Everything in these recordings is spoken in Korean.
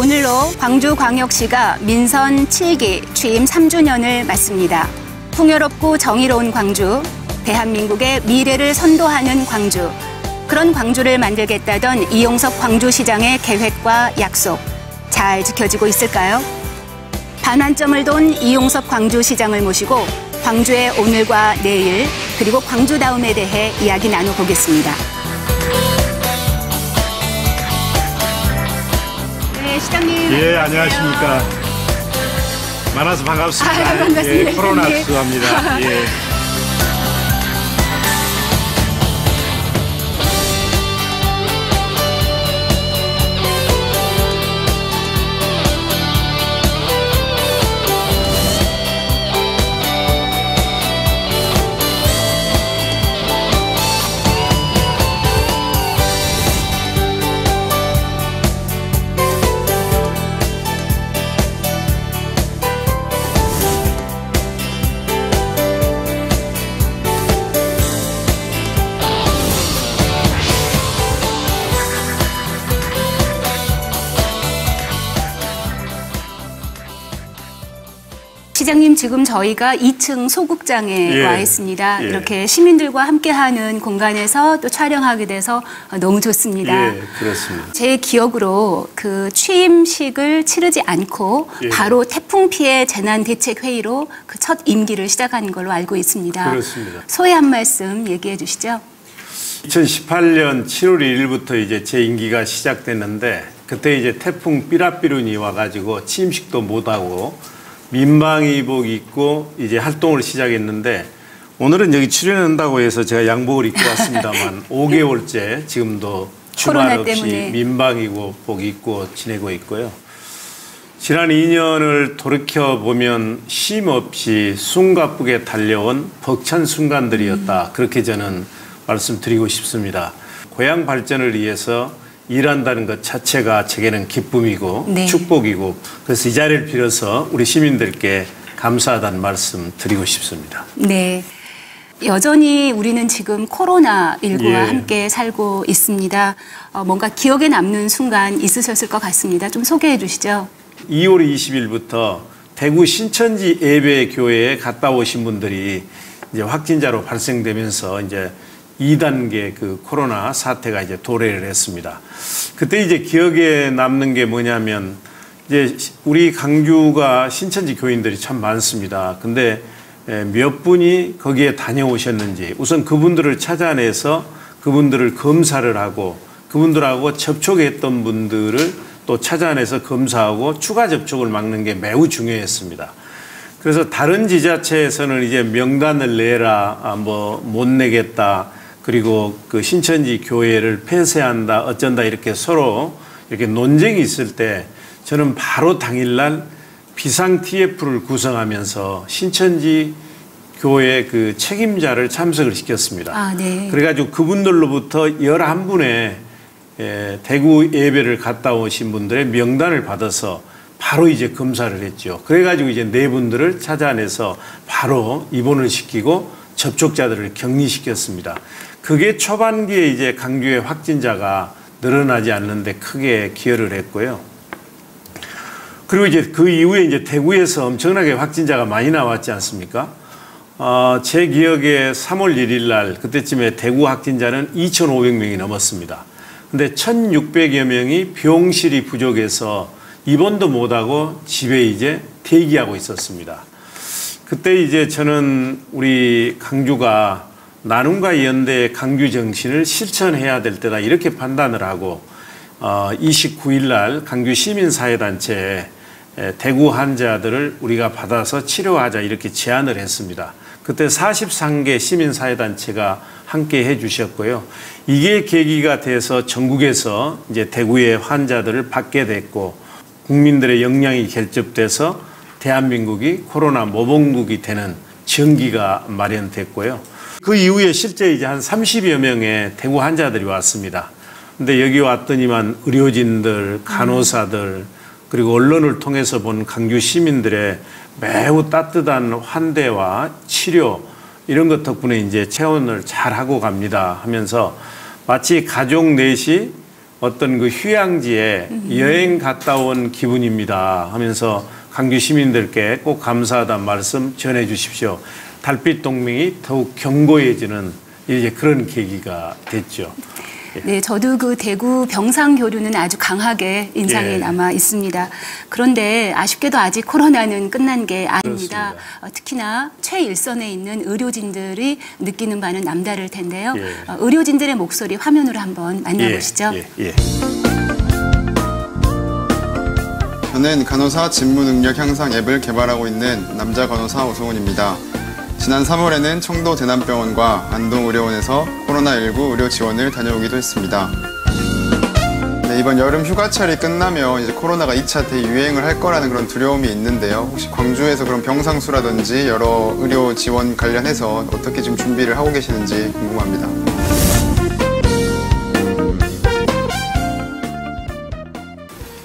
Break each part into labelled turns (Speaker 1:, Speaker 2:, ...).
Speaker 1: 오늘로 광주광역시가 민선 7기 취임 3주년을 맞습니다. 풍요롭고 정의로운 광주, 대한민국의 미래를 선도하는 광주, 그런 광주를 만들겠다던 이용섭 광주시장의 계획과 약속, 잘 지켜지고 있을까요? 반환점을 돈 이용섭 광주시장을 모시고 광주의 오늘과 내일, 그리고 광주다움에 대해 이야기 나눠보겠습니다. 네, 시장님.
Speaker 2: 예, 안녕하십니까. 만나서 반갑습니다.
Speaker 1: 반갑습니다.
Speaker 2: 예, 코로나 수고합니다. 예.
Speaker 1: 시장님, 지금 저희가 2층 소극장에 와 있습니다. 이렇게 시민들과 함께하는 공간에서 또 촬영하게 돼서 너무 좋습니다.
Speaker 2: 예, 그렇습니다.
Speaker 1: 제 기억으로 그 취임식을 치르지 않고 바로 태풍 피해 재난대책회의로 그 첫 임기를 시작하는 걸로 알고 있습니다.
Speaker 2: 그렇습니다.
Speaker 1: 소회 한 말씀 얘기해 주시죠.
Speaker 2: 2018년 7월 1일부터 이제 제 임기가 시작됐는데, 그때 이제 태풍 삐라삐룬이 와가지고 취임식도 못하고 민방위복 입고 이제 활동을 시작했는데, 오늘은 여기 출연한다고 해서 제가 양복을 입고 왔습니다만 5개월째 지금도 주말 없이 민방위복 입고 지내고 있고요. 지난 2년을 돌이켜보면 쉼 없이 숨가쁘게 달려온 벅찬 순간들이었다. 그렇게 저는 말씀드리고 싶습니다. 고향 발전을 위해서 일한다는 것 자체가 제게는 기쁨이고 축복이고, 그래서 이 자리를 빌어서 우리 시민들께 감사하다는 말씀 드리고 싶습니다.
Speaker 1: 네. 여전히 우리는 지금 코로나19와 함께 살고 있습니다. 뭔가 기억에 남는 순간 있으셨을 것 같습니다. 좀 소개해 주시죠. 2월
Speaker 2: 20일부터 대구 신천지 예배교회에 갔다 오신 분들이 이제 확진자로 발생되면서 이제 2단계 그 코로나 사태가 이제 도래를 했습니다. 그때 이제 기억에 남는 게 뭐냐면, 이제 우리 광주가 신천지 교인들이 참 많습니다. 근데 몇 분이 거기에 다녀오셨는지 우선 그분들을 찾아내서 그분들을 검사를 하고, 그분들하고 접촉했던 분들을 또 찾아내서 검사하고 추가 접촉을 막는 게 매우 중요했습니다. 그래서 다른 지자체에서는 이제 명단을 내라, 뭐 못 내겠다, 그리고 그 신천지 교회를 폐쇄한다, 어쩐다, 이렇게 서로 이렇게 논쟁이 있을 때 저는 바로 당일날 비상 TF를 구성하면서 신천지 교회 그 책임자를 참석을 시켰습니다. 그래가지고 그분들로부터 11분의 대구 예배를 갔다 오신 분들의 명단을 받아서 바로 이제 검사를 했죠. 그래가지고 이제 4분들을 찾아내서 바로 입원을 시키고 접촉자들을 격리시켰습니다. 그게 초반기에 이제 광주의 확진자가 늘어나지 않는데 크게 기여를 했고요. 그리고 이제 그 이후에 이제 대구에서 엄청나게 확진자가 많이 나왔지 않습니까? 제 기억에 3월 1일 날 그때쯤에 대구 확진자는 2,500명이 넘었습니다. 근데 1,600여 명이 병실이 부족해서 입원도 못하고 집에 이제 대기하고 있었습니다. 그때 이제 저는 우리 광주가 나눔과 연대의 광주 정신을 실천해야 될 때다, 이렇게 판단을 하고 29일 날 광주 시민사회단체에 대구 환자들을 우리가 받아서 치료하자, 이렇게 제안을 했습니다. 그때 43개 시민사회단체가 함께 해주셨고요. 이게 계기가 돼서 전국에서 이제 대구의 환자들을 받게 됐고, 국민들의 역량이 결집돼서 대한민국이 코로나 모범국이 되는 전기가 마련됐고요. 그 이후에 실제 이제 한 30여 명의 대구 환자들이 왔습니다. 근데 여기 왔더니만 의료진들, 간호사들, 그리고 언론을 통해서 본 광주 시민들의 매우 따뜻한 환대와 치료, 이런 것 덕분에 이제 체온을 잘 하고 갑니다 하면서 마치 가족 넷이 어떤 그 휴양지에 여행 갔다 온 기분입니다 하면서 광주 시민들께 꼭 감사하다는 말씀 전해 주십시오. 달빛 동맹이 더욱 견고해지는 이제 그런 계기가 됐죠.
Speaker 1: 네, 저도 그 대구 병상교류는 아주 강하게 인상에
Speaker 2: 예.
Speaker 1: 남아 있습니다. 그런데 아쉽게도 아직 코로나는 끝난 게 아닙니다. 특히나 최일선에 있는 의료진들이 느끼는 바는 남다를 텐데요.
Speaker 2: 예.
Speaker 1: 의료진들의 목소리 화면으로 한번 만나보시죠.
Speaker 3: 저는 간호사 직무 능력 향상 앱을 개발하고 있는 남자 간호사 오승훈입니다. 지난 3월에는 청도 대남병원과 안동의료원에서 코로나19 의료 지원을 다녀오기도 했습니다. 네, 이번 여름 휴가철이 끝나면 이제 코로나가 2차 대유행을 할 거라는 그런 두려움이 있는데요. 혹시 광주에서 그런 병상수라든지 여러 의료 지원 관련해서 어떻게 지금 준비를 하고 계시는지 궁금합니다.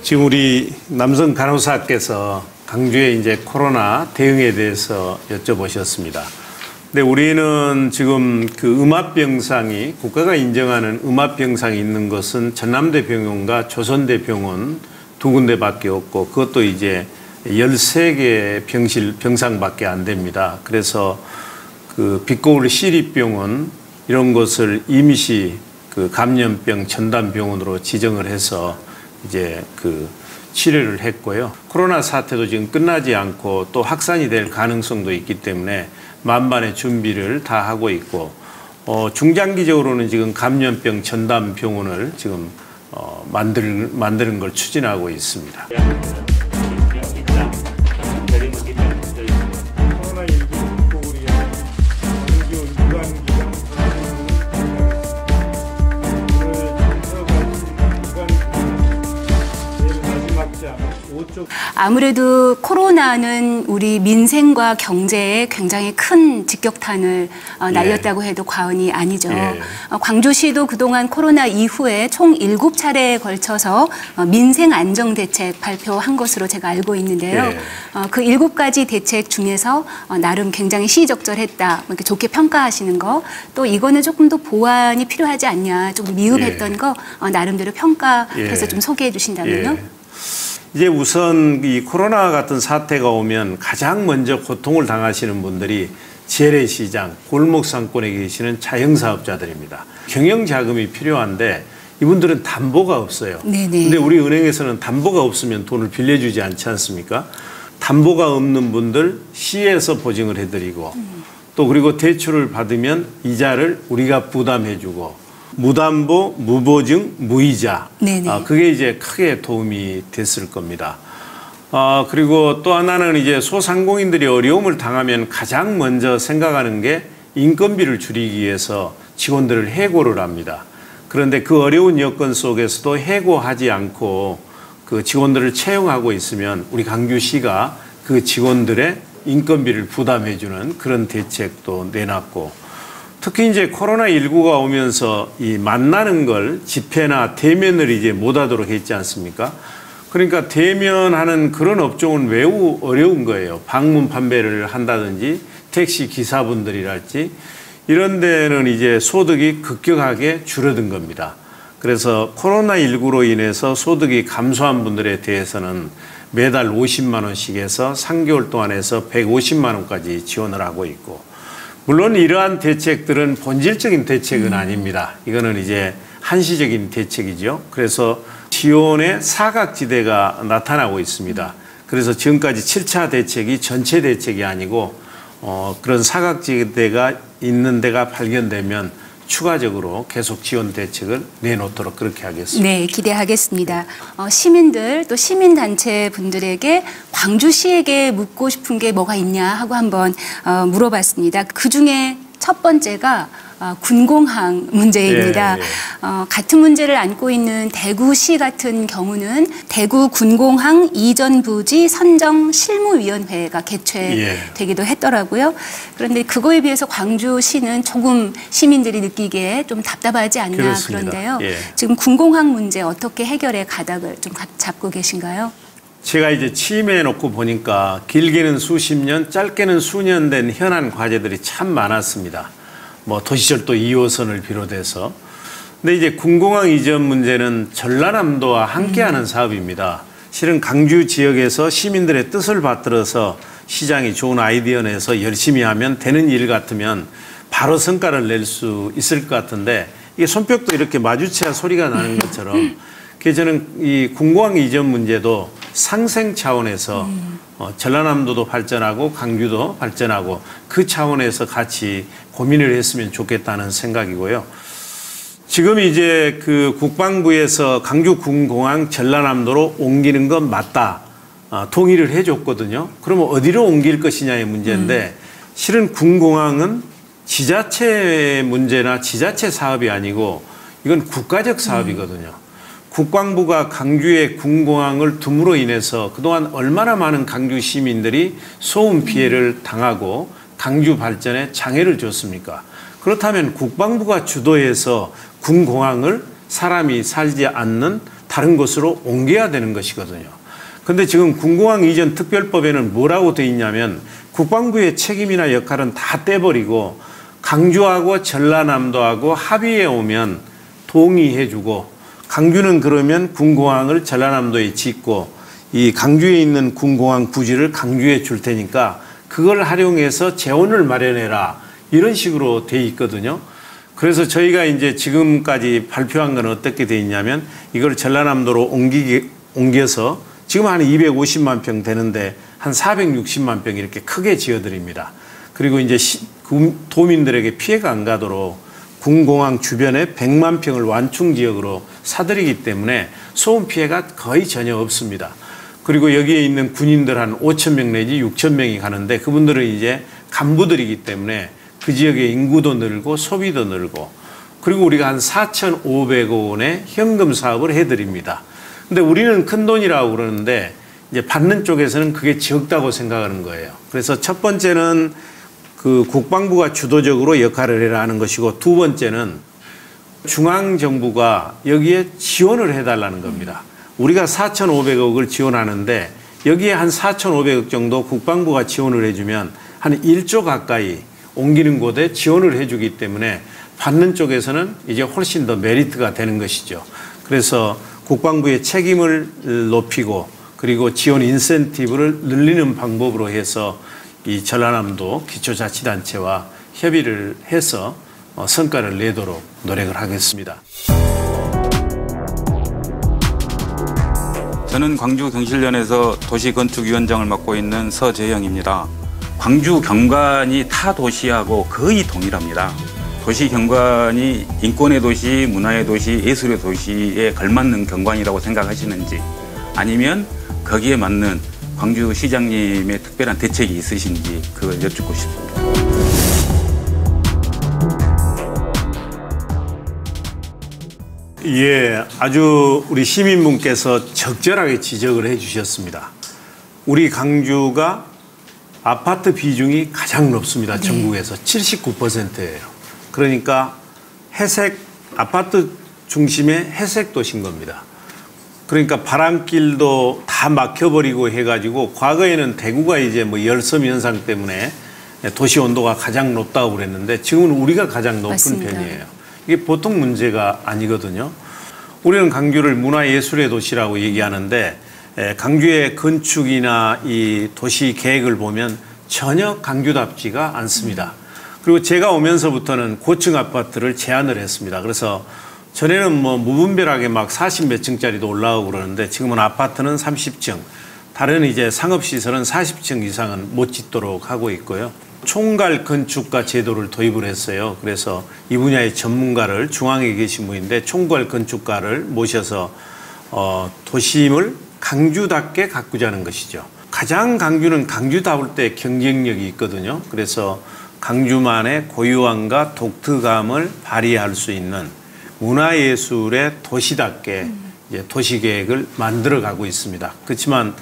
Speaker 2: 지금 우리 남성 간호사께서 광주의 이제 코로나 대응에 대해서 여쭤보셨습니다. 근데 우리는 지금 그 음압병상이 국가가 인정하는 음압병상이 있는 것은 전남대병원과 조선대병원 두 군데밖에 없고 그것도 이제 13개 병상밖에 안 됩니다. 그래서 그 빛거울 시립병원 이런 것을 임시 그 감염병 전담병원으로 지정을 해서 이제 그 치료를 했고요. 코로나 사태도 지금 끝나지 않고 또 확산이 될 가능성도 있기 때문에 만반의 준비를 다 하고 있고 중장기적으로는 지금 감염병 전담 병원을 지금 만드는 걸 추진하고 있습니다.
Speaker 1: 아무래도 코로나는 우리 민생과 경제에 굉장히 큰 직격탄을 날렸다고 해도 과언이 아니죠. 광주시도 그동안 코로나 이후에 총 7차례에 걸쳐서 민생 안정 대책 발표한 것으로 제가 알고 있는데요. 그 7가지 대책 중에서 나름 굉장히 시의적절했다, 이렇게 좋게 평가하시는 거, 또 이거는 조금 더 보완이 필요하지 않냐, 조금 미흡했던 거 나름대로 평가해서 좀 소개해 주신다면요.
Speaker 2: 이제 우선 이 코로나 같은 사태가 오면 가장 먼저 고통을 당하시는 분들이 재래시장, 골목 상권에 계시는 자영사업자들입니다. 경영 자금이 필요한데 이분들은 담보가 없어요. 그런데 우리 은행에서는 담보가 없으면 돈을 빌려주지 않지 않습니까? 담보가 없는 분들 시에서 보증을 해드리고 또 그리고 대출을 받으면 이자를 우리가 부담해주고 무담보, 무보증, 무이자. 그게 이제 크게 도움이 됐을 겁니다. 그리고 또 하나는 이제 소상공인들이 어려움을 당하면 가장 먼저 생각하는 게 인건비를 줄이기 위해서 직원들을 해고를 합니다. 그런데 그 어려운 여건 속에서도 해고하지 않고 그 직원들을 채용하고 있으면 우리 광주시가 그 직원들의 인건비를 부담해주는 그런 대책도 내놨고 특히 이제 코로나19가 오면서 이 만나는 걸 집회나 대면을 이제 못하도록 했지 않습니까? 그러니까 대면하는 그런 업종은 매우 어려운 거예요. 방문 판매를 한다든지 택시 기사분들이랄지 이런 데는 이제 소득이 급격하게 줄어든 겁니다. 그래서 코로나19로 인해서 소득이 감소한 분들에 대해서는 매달 50만 원씩 해서 3개월 동안 해서 150만 원까지 지원을 하고 있고 물론 이러한 대책들은 본질적인 대책은 아닙니다. 이거는 이제 한시적인 대책이죠. 그래서 지원의 사각지대가 나타나고 있습니다. 그래서 지금까지 7차 대책이 전체 대책이 아니고 그런 사각지대가 있는 데가 발견되면 추가적으로 계속 지원 대책을 내놓도록 그렇게 하겠습니다.
Speaker 1: 네, 기대하겠습니다. 시민들 또 시민단체 분들에게 광주시에게 묻고 싶은 게 뭐가 있냐 하고 한번 물어봤습니다. 그중에 첫 번째가 군공항 문제입니다. 같은 문제를 안고 있는 대구시 같은 경우는 대구 군공항 이전 부지 선정 실무위원회가 개최되기도 했더라고요. 그런데 그거에 비해서 광주시는 조금 시민들이 느끼기에 좀 답답하지 않나.
Speaker 2: 그렇습니다.
Speaker 1: 그런데요. 지금 군공항 문제 어떻게 해결의 가닥을 좀 잡고 계신가요?
Speaker 2: 제가 이제 취임해 놓고 보니까 길게는 수십 년, 짧게는 수년 된 현안 과제들이 참 많았습니다. 뭐 도시철도 2호선을 비롯해서 근데 이제 군공항 이전 문제는 전라남도와 함께하는 사업입니다. 실은 강주 지역에서 시민들의 뜻을 받들어서 시장이 좋은 아이디어 내서 열심히 하면 되는 일 같으면 바로 성과를 낼 수 있을 것 같은데 이게 손뼉도 이렇게 마주쳐야 소리가 나는 것처럼 그래서 저는 이 군공항 이전 문제도 상생 차원에서 전라남도도 발전하고 강주도 발전하고 그 차원에서 같이 고민을 했으면 좋겠다는 생각이고요. 지금 이제 그 국방부에서 강주 군공항 전라남도로 옮기는 건 맞다. 동의를 해줬거든요. 그러면 어디로 옮길 것이냐의 문제인데 실은 군공항은 지자체 문제나 지자체 사업이 아니고 이건 국가적 사업이거든요. 국방부가 강주에 군공항을 둠으로 인해서 그동안 얼마나 많은 강주 시민들이 소음 피해를 당하고 강주 발전에 장애를 줬습니까? 그렇다면 국방부가 주도해서 군공항을 사람이 살지 않는 다른 곳으로 옮겨야 되는 것이거든요. 그런데 지금 군공항 이전 특별법에는 뭐라고 돼 있냐면 국방부의 책임이나 역할은 다 떼버리고 강주하고 전라남도하고 합의해 오면 동의해주고 강주는 그러면 군공항을 전라남도에 짓고 이 강주에 있는 군공항 부지를 강주에 줄 테니까 그걸 활용해서 재원을 마련해라 이런 식으로 돼 있거든요. 그래서 저희가 이제 지금까지 발표한 건 어떻게 돼 있냐면 이걸 전라남도로 옮겨서 지금 한 250만 평 되는데 한 460만 평 이렇게 크게 지어드립니다. 그리고 이제 도민들에게 피해가 안 가도록 군공항 주변에 100만 평을 완충 지역으로 사들이기 때문에 소음 피해가 거의 전혀 없습니다. 그리고 여기에 있는 군인들 한 5천 명 내지 6천 명이 가는데 그분들은 이제 간부들이기 때문에 그 지역의 인구도 늘고 소비도 늘고 그리고 우리가 한 4,500억 원의 현금 사업을 해드립니다. 근데 우리는 큰 돈이라고 그러는데 이제 받는 쪽에서는 그게 적다고 생각하는 거예요. 그래서 첫 번째는 그 국방부가 주도적으로 역할을 해라 하는 것이고 두 번째는 중앙정부가 여기에 지원을 해달라는 겁니다. 우리가 4,500억을 지원하는데 여기에 한 4,500억 정도 국방부가 지원을 해주면 한 1조 가까이 옮기는 곳에 지원을 해주기 때문에 받는 쪽에서는 이제 훨씬 더 메리트가 되는 것이죠. 그래서 국방부의 책임을 높이고 그리고 지원 인센티브를 늘리는 방법으로 해서 이 전라남도 기초자치단체와 협의를 해서 성과를 내도록 노력을 하겠습니다.
Speaker 4: 저는 광주경실련에서 도시건축위원장을 맡고 있는 서재영입니다. 광주 경관이 타 도시하고 거의 동일합니다. 도시 경관이 인권의 도시, 문화의 도시, 예술의 도시에 걸맞는 경관이라고 생각하시는지 아니면 거기에 맞는 광주시장님의 특별한 대책이 있으신지 그걸 여쭙고 싶습니다.
Speaker 2: 예, 아주 우리 시민분께서 적절하게 지적을 해 주셨습니다. 우리 강주가 아파트 비중이 가장 높습니다. 전국에서 79%예요. 그러니까 회색 아파트 중심의 회색 도시인 겁니다. 그러니까 바람길도 다 막혀버리고 해가지고 과거에는 대구가 이제 뭐 열섬 현상 때문에 도시 온도가 가장 높다고 그랬는데 지금은 우리가 가장 높은
Speaker 1: 맞습니다.
Speaker 2: 편이에요. 이게 보통 문제가 아니거든요. 우리는 강주를 문화예술의 도시라고 얘기하는데 강주의 건축이나 이 도시 계획을 보면 전혀 강주답지가 않습니다. 그리고 제가 오면서부터는 고층 아파트를 제한을 했습니다. 그래서 전에는 뭐 무분별하게 막 40몇 층짜리도 올라오고 그러는데 지금은 아파트는 30층, 다른 이제 상업시설은 40층 이상은 못 짓도록 하고 있고요. 총괄 건축가 제도를 도입을 했어요. 그래서 이 분야의 전문가를 중앙에 계신 분인데 총괄 건축가를 모셔서 도심을 강주답게 가꾸자는 것이죠. 가장 강주는 강주다울 때 경쟁력이 있거든요. 그래서 강주만의 고유함과 독특함을 발휘할 수 있는 문화예술의 도시답게 이제 도시계획을 만들어가고 있습니다. 그렇지만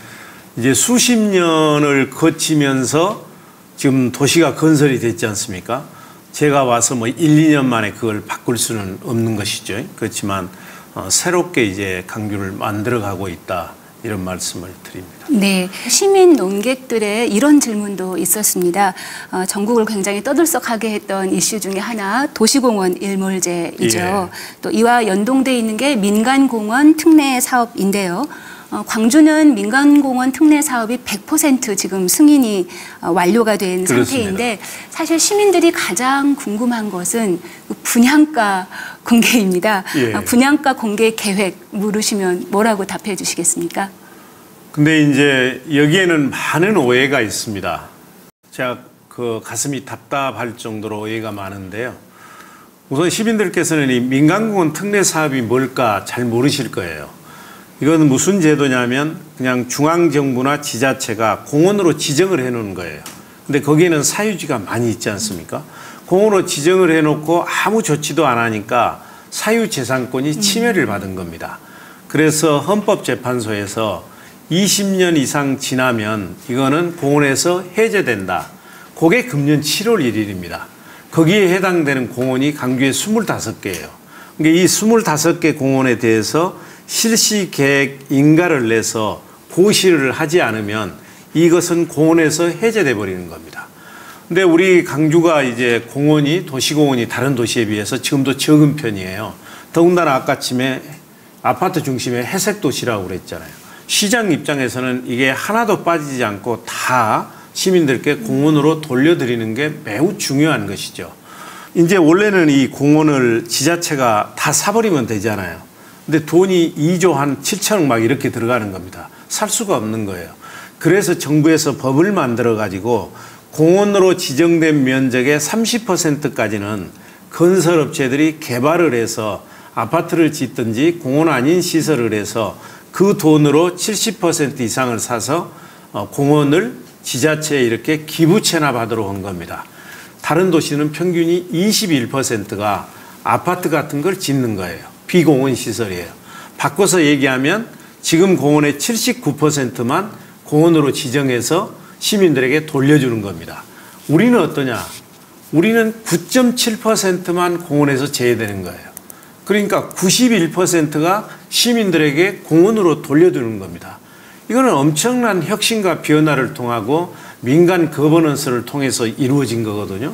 Speaker 2: 이제 수십 년을 거치면서 지금 도시가 건설이 됐지 않습니까? 제가 와서 뭐 1, 2년 만에 그걸 바꿀 수는 없는 것이죠. 그렇지만 새롭게 이제 강주를 만들어가고 있다. 이런 말씀을 드립니다.
Speaker 1: 네, 시민 논객들의 이런 질문도 있었습니다. 전국을 굉장히 떠들썩하게 했던 이슈 중에 하나 도시공원 일몰제이죠.
Speaker 2: 예.
Speaker 1: 또 이와 연동돼 있는 게 민간공원 특례 사업인데요. 광주는 민간공원 특례 사업이 100% 지금 승인이 완료가 된
Speaker 2: 그렇습니다.
Speaker 1: 상태인데 사실 시민들이 가장 궁금한 것은 분양가 공개입니다.
Speaker 2: 예.
Speaker 1: 분양가 공개 계획 물으시면 뭐라고 답해 주시겠습니까?
Speaker 2: 근데 이제 여기에는 많은 오해가 있습니다. 제가 그 가슴이 답답할 정도로 오해가 많은데요. 우선 시민들께서는 이 민간공원 특례 사업이 뭘까 잘 모르실 거예요. 이건 무슨 제도냐면 그냥 중앙정부나 지자체가 공원으로 지정을 해놓은 거예요. 근데 거기에는 사유지가 많이 있지 않습니까? 공원으로 지정을 해놓고 아무 조치도 안 하니까 사유재산권이 침해를 받은 겁니다. 그래서 헌법재판소에서 20년 이상 지나면 이거는 공원에서 해제된다. 그게 금년 7월 1일입니다. 거기에 해당되는 공원이 강주에 25개예요. 그러니까 이 25개 공원에 대해서 실시 계획 인가를 내서 고시를 하지 않으면 이것은 공원에서 해제돼 버리는 겁니다. 근데 우리 강주가 이제 공원이 도시공원이 다른 도시에 비해서 지금도 적은 편이에요. 더군다나 아까쯤에 아파트 중심의 회색 도시라고 그랬잖아요. 시장 입장에서는 이게 하나도 빠지지 않고 다 시민들께 공원으로 돌려드리는 게 매우 중요한 것이죠. 이제 원래는 이 공원을 지자체가 다 사버리면 되잖아요. 근데 돈이 2조 한 7천억 막 이렇게 들어가는 겁니다. 살 수가 없는 거예요. 그래서 정부에서 법을 만들어 가지고 공원으로 지정된 면적의 30%까지는 건설업체들이 개발을 해서 아파트를 짓든지 공원 아닌 시설을 해서 그 돈으로 70% 이상을 사서 공원을 지자체에 이렇게 기부 체납하도록 한 겁니다. 다른 도시는 평균이 21%가 아파트 같은 걸 짓는 거예요. 비공원 시설이에요. 바꿔서 얘기하면 지금 공원의 79%만 공원으로 지정해서 시민들에게 돌려주는 겁니다. 우리는 어떠냐? 우리는 9.7%만 공원에서 제외되는 거예요. 그러니까 91%가 시민들에게 공원으로 돌려주는 겁니다. 이거는 엄청난 혁신과 변화를 통하고 민간 거버넌스를 통해서 이루어진 거거든요.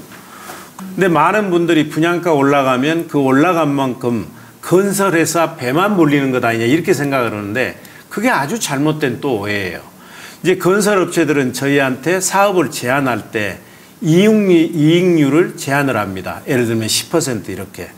Speaker 2: 근데 많은 분들이 분양가 올라가면 그 올라간 만큼 건설회사 배만 몰리는 것 아니냐 이렇게 생각을 하는데 그게 아주 잘못된 또 오해예요. 이제 건설업체들은 저희한테 사업을 제안할 때 이익률을 제한을 합니다. 예를 들면 10% 이렇게.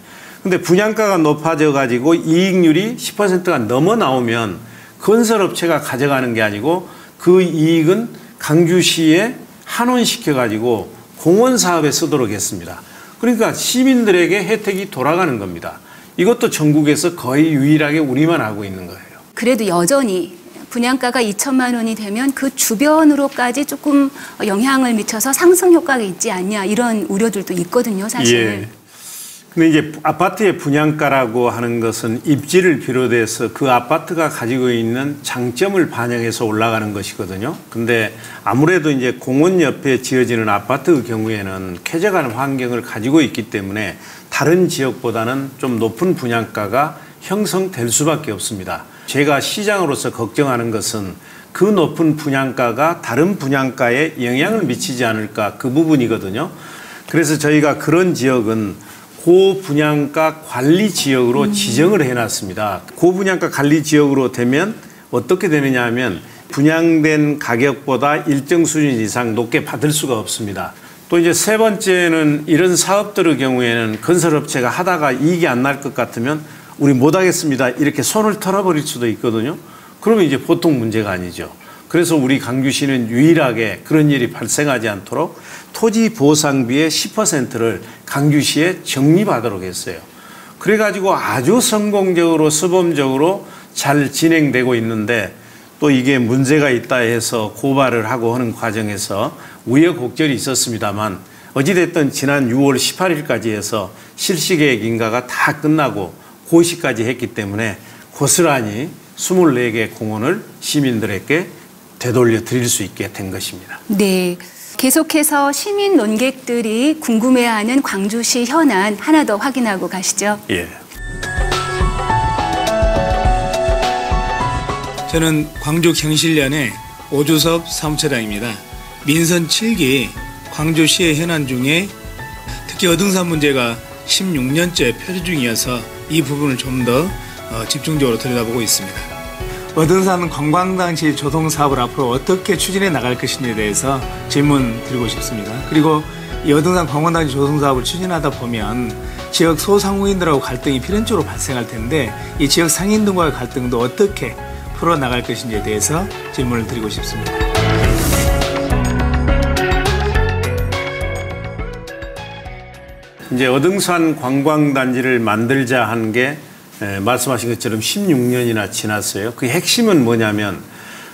Speaker 2: 근데 분양가가 높아져 가지고 이익률이 10%가 넘어 나오면 건설업체가 가져가는 게 아니고 그 이익은 강주시에 환원시켜 가지고 공원 사업에 쓰도록 했습니다. 그러니까 시민들에게 혜택이 돌아가는 겁니다. 이것도 전국에서 거의 유일하게 우리만 하고 있는 거예요. 그래도
Speaker 1: 여전히 분양가가 2천만 원이 되면 그 주변으로까지 조금 영향을 미쳐서 상승 효과가 있지 않냐 이런 우려들도 있거든요, 사실.
Speaker 2: 예. 근데 이제 아파트의 분양가라고 하는 것은 입지를 비롯해서 그 아파트가 가지고 있는 장점을 반영해서 올라가는 것이거든요. 근데 아무래도 이제 공원 옆에 지어지는 아파트의 경우에는 쾌적한 환경을 가지고 있기 때문에 다른 지역보다는 좀 높은 분양가가 형성될 수밖에 없습니다. 제가 시장으로서 걱정하는 것은 그 높은 분양가가 다른 분양가에 영향을 미치지 않을까 그 부분이거든요. 그래서 저희가 그런 지역은 고분양가 관리 지역으로 지정을 해놨습니다. 고분양가 관리 지역으로 되면 어떻게 되느냐 하면 분양된 가격보다 일정 수준 이상 높게 받을 수가 없습니다. 또 이제 세 번째는 이런 사업들의 경우에는 건설업체가 하다가 이익이 안 날 것 같으면 우리 못하겠습니다 이렇게 손을 털어버릴 수도 있거든요. 그러면 이제 보통 문제가 아니죠. 그래서 우리 강주시는 유일하게 그런 일이 발생하지 않도록 토지 보상비의 10%를 강주시에 적립하도록 했어요. 그래가지고 아주 성공적으로 시범적으로 잘 진행되고 있는데 또 이게 문제가 있다 해서 고발을 하고 하는 과정에서 우여곡절이 있었습니다만 어찌됐든 지난 6월 18일까지 해서 실시계획 인가가 다 끝나고 고시까지 했기 때문에 고스란히 24개 공원을 시민들에게 되돌려 드릴 수 있게 된 것입니다.
Speaker 1: 네. 계속해서 시민 논객들이 궁금해하는 광주시 현안 하나 더 확인하고 가시죠.
Speaker 2: 예.
Speaker 5: 저는 광주 경실련의 오주섭 사무처장입니다. 민선 7기 광주시의 현안 중에 특히 어등산 문제가 16년째 표류 중이어서 이 부분을 좀 더 집중적으로 들여다보고 있습니다. 어등산 관광단지 조성 사업을 앞으로 어떻게 추진해 나갈 것인지에 대해서 질문 드리고 싶습니다. 그리고 이 어등산 관광단지 조성 사업을 추진하다 보면 지역 소상공인들하고 갈등이 필연적으로 발생할 텐데 이 지역 상인들과의 갈등도 어떻게 풀어나갈 것인지에 대해서 질문을 드리고 싶습니다.
Speaker 2: 이제 어등산 관광단지를 만들자 한 게 말씀하신 것처럼 16년이나 지났어요. 그 핵심은 뭐냐면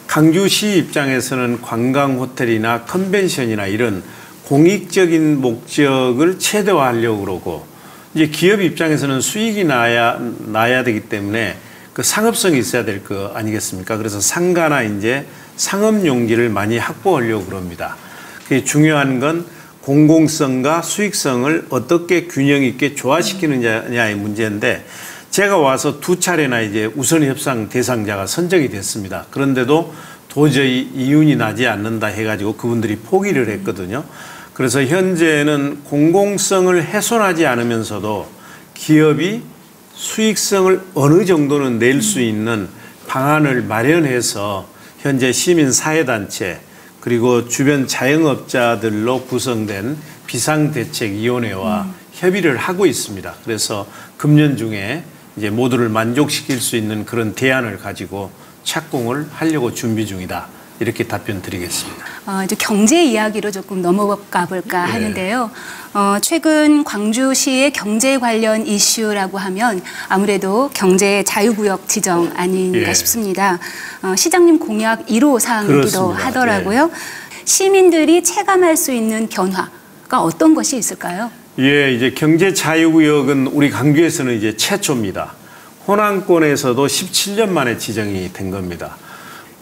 Speaker 2: 광주시 입장에서는 관광호텔이나 컨벤션이나 이런 공익적인 목적을 최대화하려고 그러고 이제 기업 입장에서는 수익이 나야 되기 때문에 그 상업성이 있어야 될 거 아니겠습니까? 그래서 상가나 이제 상업 용지를 많이 확보하려고 그럽니다. 그게 중요한 건 공공성과 수익성을 어떻게 균형 있게 조화시키느냐의 문제인데 제가 와서 2차례나 이제 우선 협상 대상자가 선정이 됐습니다. 그런데도 도저히 이윤이 나지 않는다 해가지고 그분들이 포기를 했거든요. 그래서 현재는 공공성을 훼손하지 않으면서도 기업이 수익성을 어느 정도는 낼 수 있는 방안을 마련해서 현재 시민사회단체 그리고 주변 자영업자들로 구성된 비상대책위원회와 협의를 하고 있습니다. 그래서 금년 중에 이제 모두를 만족시킬 수 있는 그런 대안을 가지고 착공을 하려고 준비 중이다. 이렇게 답변 드리겠습니다.
Speaker 1: 이제 경제 이야기로 조금 넘어가 볼까 하는데요. 최근 광주시의 경제 관련 이슈라고 하면 아무래도 경제 자유구역 지정 아닌가 싶습니다. 시장님 공약 1호 사항이기도 하더라고요. 시민들이 체감할 수 있는 변화가 어떤 것이 있을까요?
Speaker 2: 예, 이제 경제 자유구역은 우리 광주에서는 이제 최초입니다. 호남권에서도 17년 만에 지정이 된 겁니다.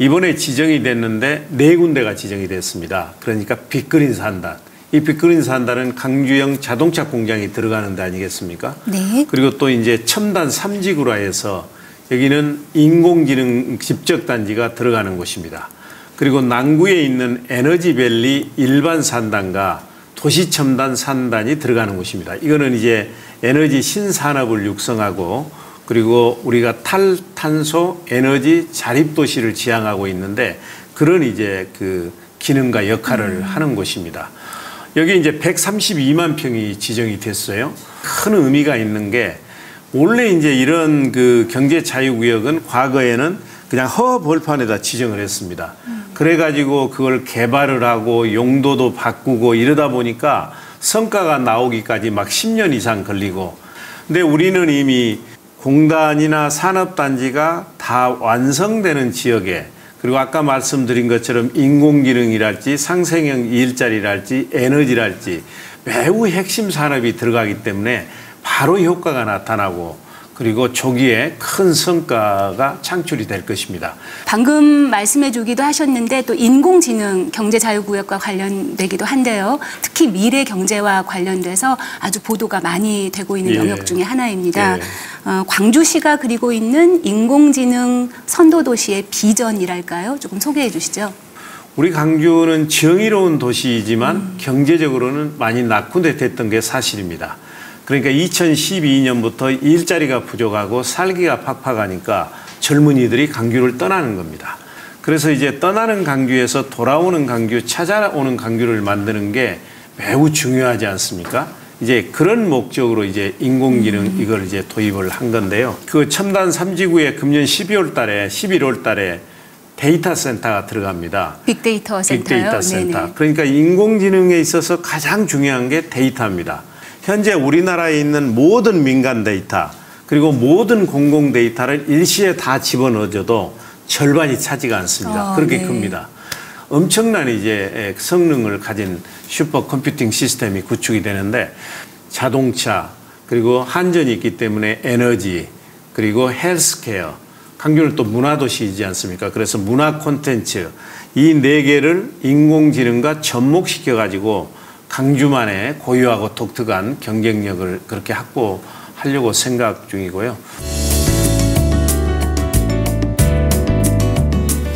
Speaker 2: 이번에 지정이 됐는데 4군데가 지정이 됐습니다. 그러니까 빅그린 산단. 이 빅그린 산단은 광주형 자동차 공장이 들어가는 데 아니겠습니까?
Speaker 1: 네.
Speaker 2: 그리고 또 이제 첨단 3지구라 해서 여기는 인공지능 집적단지가 들어가는 곳입니다. 그리고 남구에 있는 에너지밸리 일반 산단과 도시첨단 산단이 들어가는 곳입니다. 이거는 이제 에너지 신산업을 육성하고 그리고 우리가 탈탄소 에너지 자립도시를 지향하고 있는데 그런 이제 그 기능과 역할을 하는 곳입니다. 여기 이제 132만 평이 지정이 됐어요. 큰 의미가 있는 게 원래 이제 이런 그 경제 자유구역은 과거에는 그냥 허벌판에다 지정을 했습니다. 그래가지고 그걸 개발을 하고 용도도 바꾸고 이러다 보니까 성과가 나오기까지 막 10년 이상 걸리고 근데 우리는 이미 공단이나 산업단지가 다 완성되는 지역에 그리고 아까 말씀드린 것처럼 인공지능이랄지 상생형 일자리랄지 에너지랄지 매우 핵심 산업이 들어가기 때문에 바로 효과가 나타나고 그리고 조기에 큰 성과가 창출이 될 것입니다.
Speaker 1: 방금 말씀해 주기도 하셨는데 또 인공지능 경제자유구역과 관련되기도 한데요. 특히 미래 경제와 관련돼서 아주 보도가 많이 되고 있는 영역 중에 하나입니다. 광주시가 그리고 있는 인공지능 선도도시의 비전이랄까요? 조금 소개해 주시죠.
Speaker 2: 우리 광주는 정의로운 도시이지만 경제적으로는 많이 낙후됐던 게 사실입니다. 그러니까 2012년부터 일자리가 부족하고 살기가 팍팍하니까 젊은이들이 광주를 떠나는 겁니다. 그래서 이제 떠나는 광주에서 돌아오는 광주, 찾아오는 광주를 만드는 게 매우 중요하지 않습니까? 이제 그런 목적으로 이제 인공지능 이걸 이제 도입을 한 건데요. 그 첨단 3지구에 금년 11월 달에 데이터 센터가 들어갑니다.
Speaker 1: 빅데이터 센터요?
Speaker 2: 빅데이터 센터.
Speaker 1: 네네.
Speaker 2: 그러니까 인공지능에 있어서 가장 중요한 게 데이터입니다. 현재 우리나라에 있는 모든 민간 데이터 그리고 모든 공공 데이터를 일시에 다 집어넣어줘도 절반이 차지가 않습니다. 그렇게 큽니다. 엄청난 이제 성능을 가진 슈퍼 컴퓨팅 시스템이 구축이 되는데 자동차 그리고 한전이 있기 때문에 에너지 그리고 헬스케어 광주는 또 문화도시이지 않습니까? 그래서 문화 콘텐츠 이 4개를 인공지능과 접목시켜 가지고 광주만의 고유하고 독특한 경쟁력을 그렇게 확보하려고 생각 중이고요.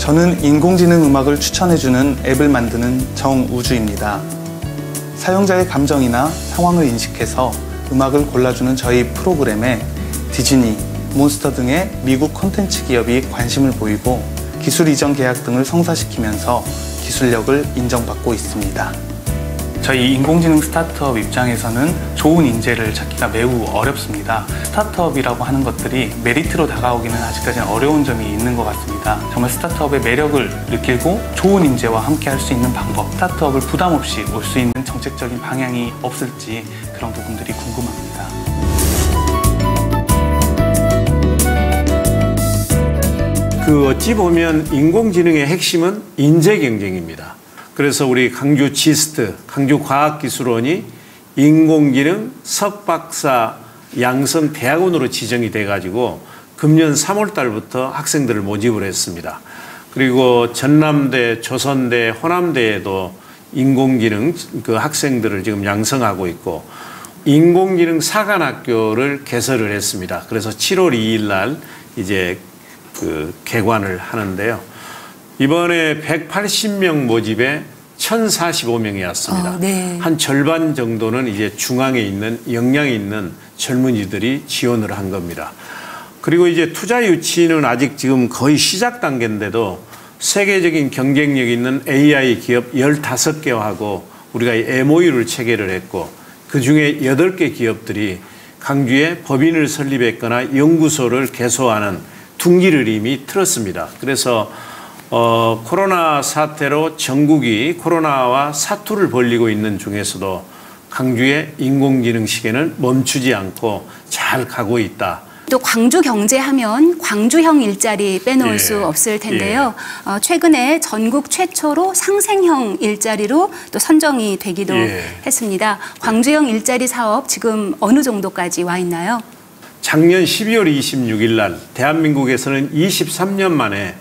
Speaker 6: 저는 인공지능 음악을 추천해주는 앱을 만드는 정우주입니다. 사용자의 감정이나 상황을 인식해서 음악을 골라주는 저희 프로그램에 디즈니, 몬스터 등의 미국 콘텐츠 기업이 관심을 보이고 기술 이전 계약 등을 성사시키면서 기술력을 인정받고 있습니다. 저희 인공지능 스타트업 입장에서는 좋은 인재를 찾기가 매우 어렵습니다. 스타트업이라고 하는 것들이 메리트로 다가오기는 아직까지는 어려운 점이 있는 것 같습니다. 정말 스타트업의 매력을 느끼고 좋은 인재와 함께 할 수 있는 방법, 스타트업을 부담 없이 올 수 있는 정책적인 방향이 없을지 그런 부분들이 궁금합니다.
Speaker 2: 어찌 보면 인공지능의 핵심은 인재 경쟁입니다. 그래서 우리 강주 지스트, 강주과학기술원이 인공지능 석박사 양성대학원으로 지정이 돼가지고 금년 3월 달부터 학생들을 모집을 했습니다. 그리고 전남대, 조선대, 호남대에도 인공지능 그 학생들을 지금 양성하고 있고 인공지능 사관학교를 개설을 했습니다. 그래서 7월 2일 날 이제 개관을 하는데요. 이번에 180명 모집에 1,045명이 왔습니다.
Speaker 1: 네.
Speaker 2: 한 절반 정도는 이제 중앙에 있는 역량이 있는 젊은이들이 지원을 한 겁니다. 그리고 이제 투자 유치는 아직 지금 거의 시작 단계인데도 세계적인 경쟁력 있는 AI 기업 15개하고 우리가 MOU를 체결을 했고 그중에 8개 기업들이 강주에 법인을 설립했거나 연구소를 개소하는 둥기를 이미 틀었습니다. 그래서 코로나 사태로 전국이 코로나와 사투를 벌이고 있는 중에서도 강주의 인공지능 시계는 멈추지 않고 잘 가고 있다.
Speaker 1: 또 광주 경제하면 광주형 일자리 빼놓을 수 없을 텐데요. 최근에 전국 최초로 상생형 일자리로 또 선정이 되기도 했습니다. 광주형 일자리 사업 지금 어느 정도까지 와 있나요?
Speaker 2: 작년 12월 26일 날 대한민국에서는 23년 만에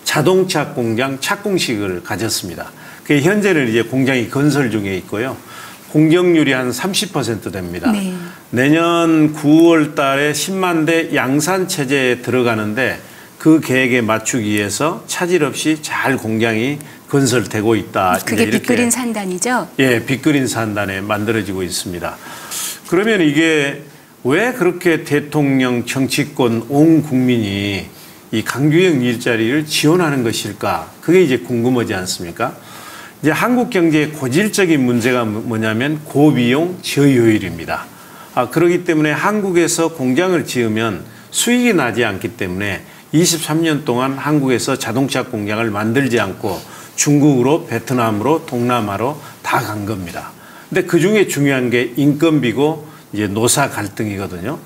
Speaker 2: 자동차 공장 착공식을 가졌습니다. 현재는 이제 공장이 건설 중에 있고요. 공정률이 한 30% 됩니다.
Speaker 1: 네.
Speaker 2: 내년 9월 달에 10만 대 양산 체제에 들어가는데 그 계획에 맞추기 위해서 차질 없이 잘 공장이 건설되고 있다.
Speaker 1: 그게 빅그린 산단이죠?
Speaker 2: 예, 빅그린 산단에 만들어지고 있습니다. 그러면 이게 왜 그렇게 대통령, 정치권, 온 국민이 이 강주형 일자리를 지원하는 것일까? 그게 이제 궁금하지 않습니까? 이제 한국 경제의 고질적인 문제가 뭐냐면 고비용 저효율입니다. 그렇기 때문에 한국에서 공장을 지으면 수익이 나지 않기 때문에 23년 동안 한국에서 자동차 공장을 만들지 않고 중국으로, 베트남으로, 동남아로 다 간 겁니다. 근데 그 중에 중요한 게 인건비고 이제 노사 갈등이거든요.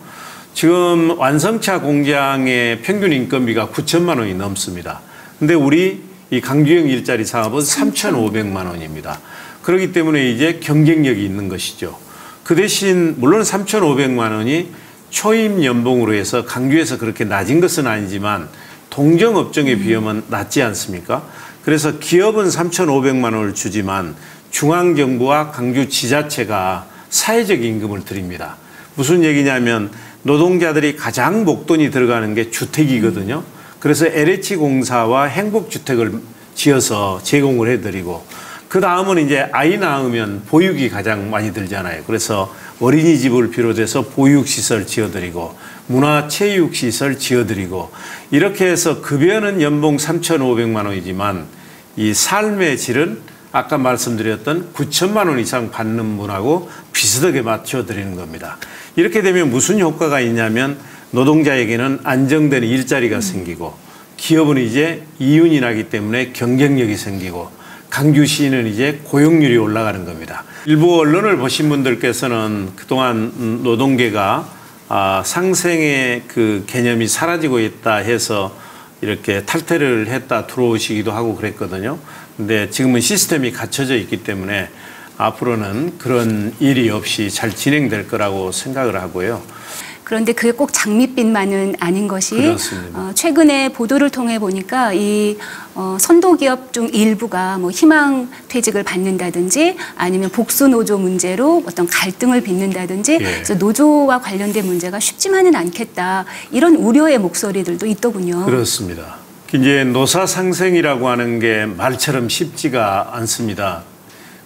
Speaker 2: 지금 완성차 공장의 평균 인건비가 9천만 원이 넘습니다. 근데 우리 이 강주형 일자리 사업은 3,500만 원입니다. 그렇기 때문에 이제 경쟁력이 있는 것이죠. 그 대신 물론 3,500만 원이 초임 연봉으로 해서 강주에서 그렇게 낮은 것은 아니지만 동종업종에 비하면 낮지 않습니까? 그래서 기업은 3,500만 원을 주지만 중앙정부와 강주 지자체가 사회적 임금을 드립니다. 무슨 얘기냐면 노동자들이 가장 목돈이 들어가는 게 주택이거든요. 그래서 LH공사와 행복주택을 지어서 제공을 해드리고 그 다음은 이제 아이 낳으면 보육이 가장 많이 들잖아요. 그래서 어린이집을 비롯해서 보육시설 지어드리고 문화체육시설 지어드리고 이렇게 해서 급여는 연봉 3,500만 원이지만 이 삶의 질은 아까 말씀드렸던 9천만 원 이상 받는 분하고 비슷하게 맞춰드리는 겁니다. 이렇게 되면 무슨 효과가 있냐면 노동자에게는 안정된 일자리가 생기고 기업은 이제 이윤이 나기 때문에 경쟁력이 생기고 강주시는 이제 고용률이 올라가는 겁니다. 일부 언론을 보신 분들께서는 그동안 노동계가 상생의 그 개념이 사라지고 있다 해서 이렇게 탈퇴를 했다 들어오시기도 하고 그랬거든요. 근데 지금은 시스템이 갖춰져 있기 때문에 앞으로는 그런 일이 없이 잘 진행될 거라고 생각을 하고요.
Speaker 1: 그런데 그게 꼭 장밋빛만은 아닌 것이 최근에 보도를 통해 보니까 이 선도기업 중 일부가 뭐 희망 퇴직을 받는다든지 아니면 복수 노조 문제로 어떤 갈등을 빚는다든지 그래서 노조와 관련된 문제가 쉽지만은 않겠다 이런 우려의 목소리들도 있더군요.
Speaker 2: 그렇습니다. 이제 노사 상생이라고 하는 게 말처럼 쉽지가 않습니다.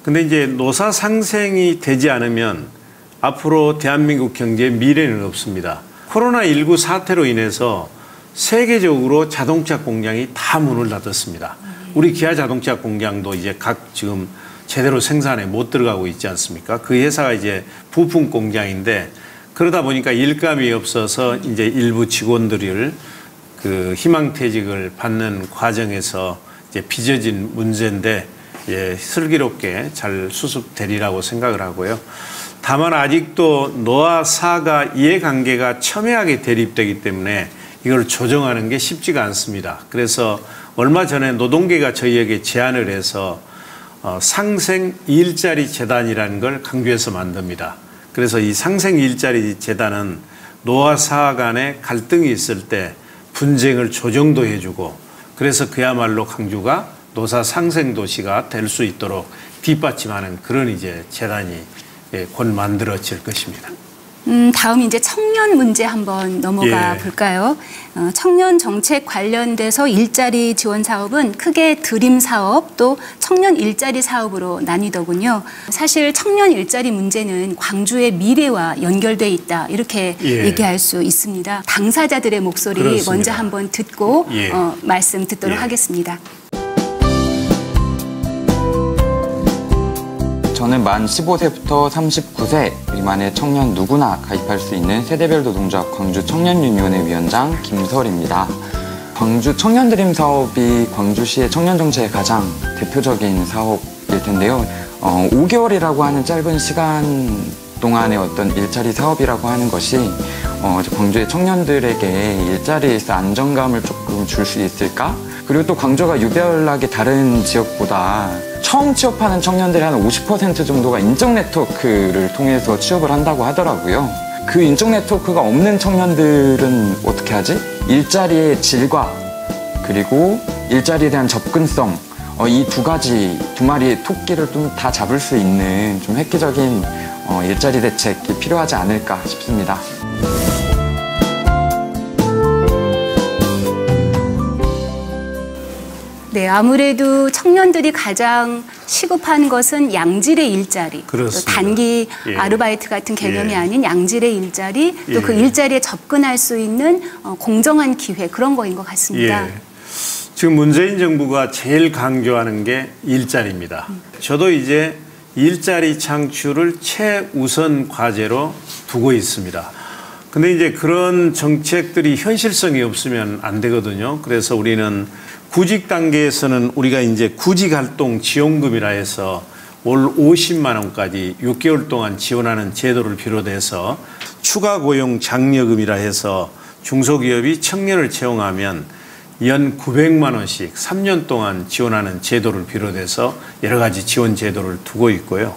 Speaker 2: 근데 이제 노사 상생이 되지 않으면 앞으로 대한민국 경제의 미래는 없습니다. 코로나19 사태로 인해서 세계적으로 자동차 공장이 다 문을 닫았습니다. 우리 기아 자동차 공장도 이제 각 지금 제대로 생산에 못 들어가고 있지 않습니까? 그 회사가 이제 부품 공장인데 그러다 보니까 일감이 없어서 이제 일부 직원들을 그 희망퇴직을 받는 과정에서 이제 빚어진 문제인데 예, 슬기롭게 잘 수습되리라고 생각을 하고요. 다만 아직도 노와 사가 이해관계가 첨예하게 대립되기 때문에 이걸 조정하는 게 쉽지가 않습니다. 그래서 얼마 전에 노동계가 저희에게 제안을 해서 상생 일자리 재단이라는 걸 강조해서 만듭니다. 그래서 이 상생 일자리 재단은 노와 사 간에 갈등이 있을 때 분쟁을 조정도 해주고 그래서 그야말로 광주가 노사 상생 도시가 될 수 있도록 뒷받침하는 그런 이제 재단이 곧 만들어질 것입니다.
Speaker 1: 다음 이제 청년 문제 한번 넘어가 볼까요? 청년 정책 관련돼서 일자리 지원 사업은 크게 드림 사업 또 청년 일자리 사업으로 나뉘더군요. 사실 청년 일자리 문제는 광주의 미래와 연결돼 있다 이렇게 얘기할 수 있습니다. 당사자들의 목소리 그렇습니다. 먼저 한번 듣고 말씀 듣도록 하겠습니다.
Speaker 7: 저는 만 15세부터 39세 미만의 청년 누구나 가입할 수 있는 세대별 노동조합 광주 청년유니온의 위원장 김설입니다. 광주 청년드림 사업이 광주시의 청년정책의 가장 대표적인 사업일 텐데요. 5개월이라고 하는 짧은 시간 동안의 어떤 일자리 사업이라고 하는 것이 광주의 청년들에게 일자리에서 안정감을 조금 줄 수 있을까? 그리고 또 광주가 유별나게 다른 지역보다 처음 취업하는 청년들이 한 50% 정도가 인적 네트워크를 통해서 취업을 한다고 하더라고요. 그 인적 네트워크가 없는 청년들은 어떻게 하지? 일자리의 질과 그리고 일자리에 대한 접근성 이 두 마리의 토끼를 좀 다 잡을 수 있는 좀 획기적인 일자리 대책이 필요하지 않을까 싶습니다.
Speaker 1: 네, 아무래도 청년들이 가장 시급한 것은 양질의 일자리, 또 단기 아르바이트 같은 개념이 아닌 양질의 일자리, 또 그 일자리에 접근할 수 있는 공정한 기회 그런 거인 것 같습니다.
Speaker 2: 지금 문재인 정부가 제일 강조하는 게 일자리입니다. 저도 이제 일자리 창출을 최우선 과제로 두고 있습니다. 근데 이제 그런 정책들이 현실성이 없으면 안 되거든요. 그래서 우리는 구직 단계에서는 우리가 이제 구직활동 지원금이라 해서 월 50만 원까지 6개월 동안 지원하는 제도를 비롯해서 추가 고용 장려금이라 해서 중소기업이 청년을 채용하면 연 900만 원씩 3년 동안 지원하는 제도를 비롯해서 여러 가지 지원 제도를 두고 있고요.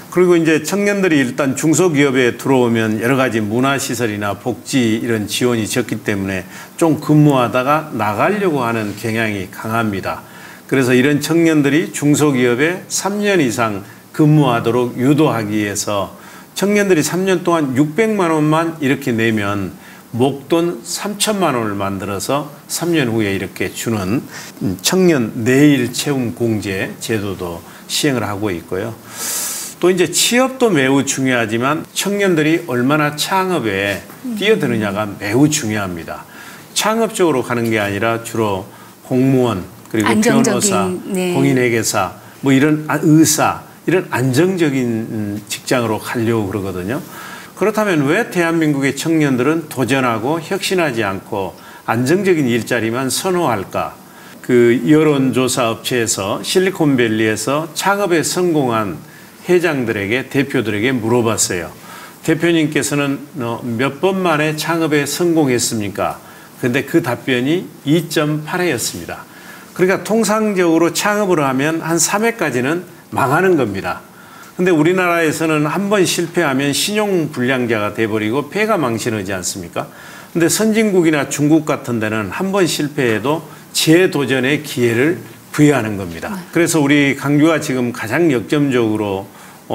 Speaker 2: 그리고 이제 청년들이 일단 중소기업에 들어오면 여러 가지 문화시설이나 복지 이런 지원이 적기 때문에 좀 근무하다가 나가려고 하는 경향이 강합니다. 그래서 이런 청년들이 중소기업에 3년 이상 근무하도록 유도하기 위해서 청년들이 3년 동안 600만 원만 이렇게 내면 목돈 3천만 원을 만들어서 3년 후에 이렇게 주는 청년 내일 채움 공제 제도도 시행을 하고 있고요. 또 이제 취업도 매우 중요하지만 청년들이 얼마나 창업에 뛰어드느냐가 매우 중요합니다. 창업적으로 가는 게 아니라 주로 공무원 그리고 변호사, 공인회계사, 뭐 이런 의사 이런 안정적인 직장으로 가려고 그러거든요. 그렇다면 왜 대한민국의 청년들은 도전하고 혁신하지 않고 안정적인 일자리만 선호할까? 그 여론조사 업체에서 실리콘밸리에서 창업에 성공한 회장들에게 대표들에게 물어봤어요. 대표님께서는 몇 번 만에 창업에 성공했습니까? 근데 그 답변이 2.8회였습니다. 그러니까 통상적으로 창업을 하면 한 3회까지는 망하는 겁니다. 근데 우리나라에서는 한 번 실패하면 신용불량자가 돼버리고 폐가 망신하지 않습니까? 근데 선진국이나 중국 같은 데는 한 번 실패해도 재도전의 기회를 부여하는 겁니다. 그래서 우리 광주가 지금 가장 역점적으로